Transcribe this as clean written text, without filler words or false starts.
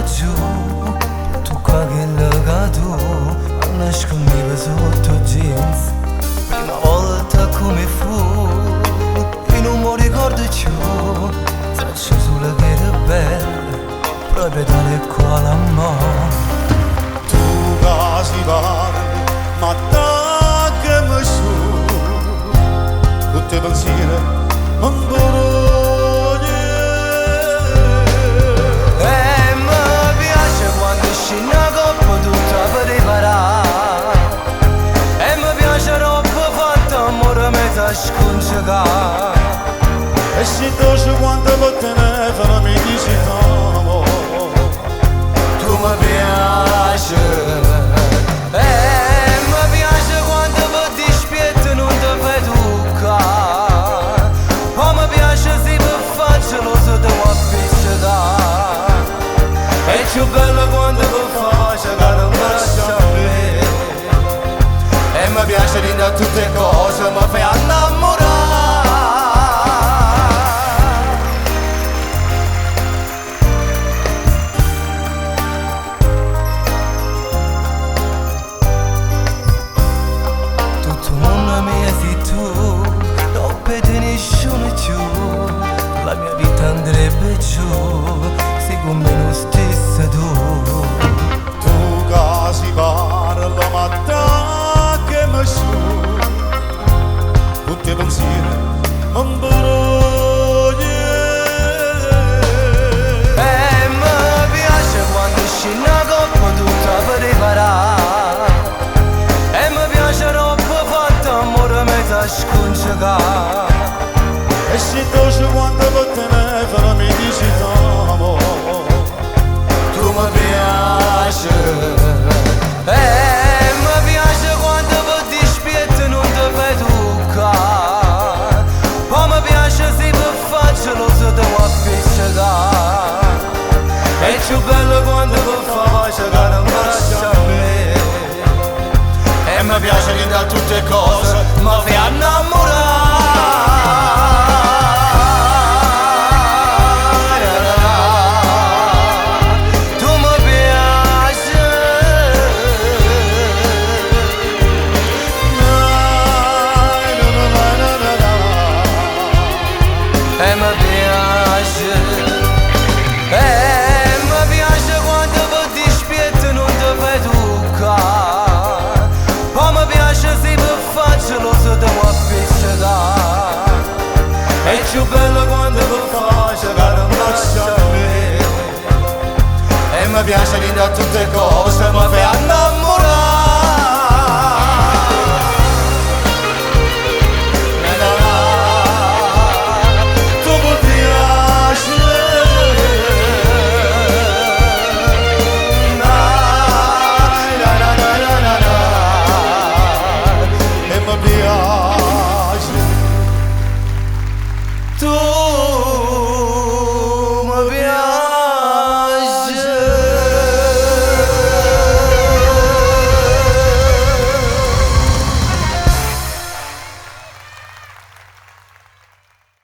giù, tu qua che legato, nascondiva sotto jeans. Prima volta come fu, e non mi ricordo più, faccio solo che era bella, proprio tale quale amore. Tu casi parli, ma tagliami su, tutti pensieri, non vorrei. E mi piace quando scende una coppa tutta preparata, e mi piace roba fatta, amore metà scongiugata. E se dolce quando per telefono mi dici no, Tu mi piaci, mi piace quando per dispietto non ti fai toccare, o mi piace se per farcelo se ti vuoi appiccicare. È più bello quando per faccia che non mi lascia vedere, e mi piace di da tutte cose, mi fai innamorare. La mia vita andrebbe giù se con me non stesse tu. tu casi parli, ma tagliami su, tutti pensieri, non vorrei. E mi piace quando scende una coppa tutta preparata, e mi piace roba fatta, amore metà scongiugata. E se dolce quando per telefono mi dici no, Tu mi piaci, mi piace quando per dispietto non ti fai toccare, o mi piace se per farcelo se ti vuoi appiccicare. È più bello quando per fa pace che non mi lascia vedere, e mi piace di da tutte cose, mi fai innamorare.